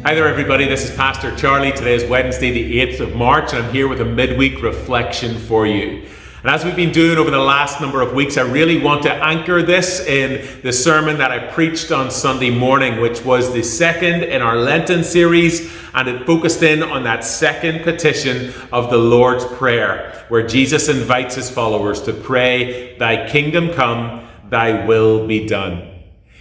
Hi there everybody, this is Pastor Charlie. Today is Wednesday the 8th of March and I'm here with a midweek reflection for you. And as we've been doing over the last number of weeks, I really want to anchor this in the sermon that I preached on Sunday morning, which was the second in our Lenten series, and it focused in on that second petition of the Lord's Prayer, where Jesus invites his followers to pray, "Thy kingdom come, thy will be done."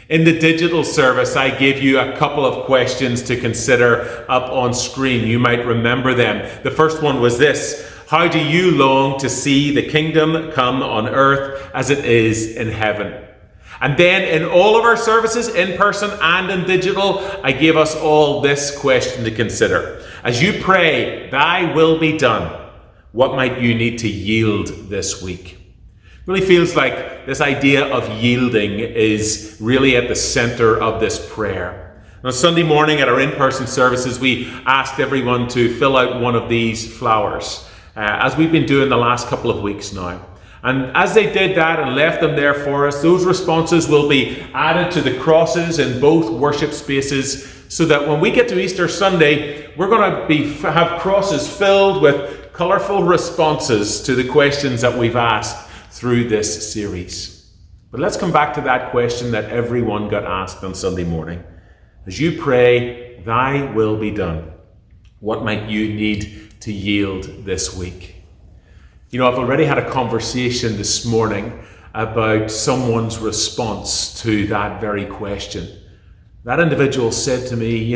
In the digital service, I gave you a couple of questions to consider up on screen. You might remember them. The first one was this: how do you long to see the kingdom come on earth as it is in heaven? And then in all of our services, in person and in digital, I gave us all this question to consider. As you pray, "Thy will be done," what might you need to yield this week? It really feels like this idea of yielding is really at the center of this prayer. On Sunday morning at our in-person services, we asked everyone to fill out one of these flowers, as we've been doing the last couple of weeks now. And as they did that and left them there for us, those responses will be added to the crosses in both worship spaces, so that when we get to Easter Sunday, we're going to have crosses filled with colorful responses to the questions that we've asked through this series. But let's come back to that question that everyone got asked on Sunday morning. As you pray, "Thy will be done," what might you need to yield this week? You know, I've already had a conversation this morning about someone's response to that very question. That individual said to me,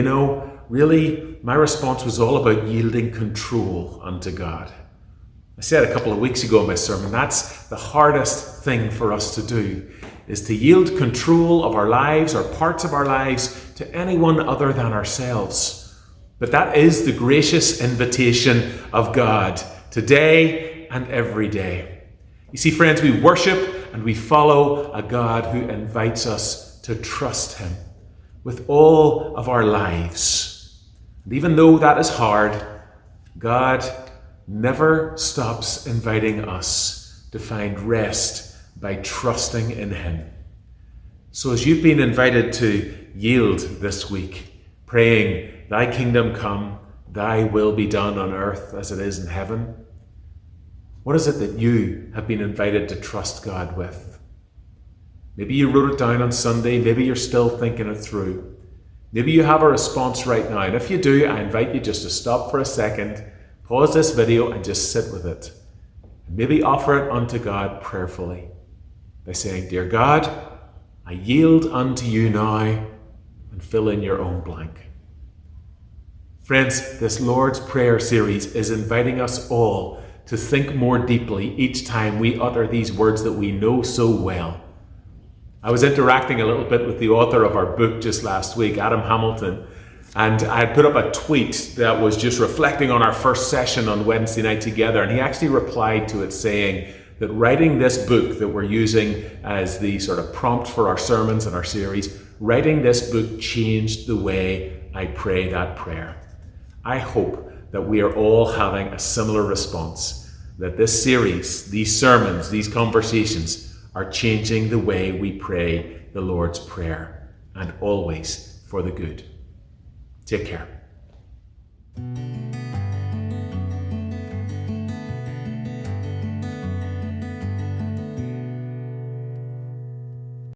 really, my response was all about yielding control unto God. I said a couple of weeks ago in my sermon, that's the hardest thing for us to do, is to yield control of our lives or parts of our lives to anyone other than ourselves. But that is the gracious invitation of God today and every day. You see, friends, we worship and we follow a God who invites us to trust him with all of our lives. And even though that is hard, God never stops inviting us to find rest by trusting in him. So as you've been invited to yield this week, praying, "Thy kingdom come, thy will be done on earth as it is in heaven," what is it that you have been invited to trust God with? Maybe you wrote it down on Sunday, maybe you're still thinking it through. Maybe you have a response right now, and if you do, I invite you just to stop for a second, pause this video and just sit with it. And maybe offer it unto God prayerfully by saying, "Dear God, I yield unto you now," and fill in your own blank. Friends, this Lord's Prayer series is inviting us all to think more deeply each time we utter these words that we know so well. I was interacting a little bit with the author of our book just last week, Adam Hamilton, and I had put up a tweet that was just reflecting on our first session on Wednesday night together, and he actually replied to it saying that writing this book that we're using as the sort of prompt for our sermons and our series, writing this book changed the way I pray that prayer. I hope that we are all having a similar response, that this series, these sermons, these conversations are changing the way we pray the Lord's Prayer, and always for the good. Take care.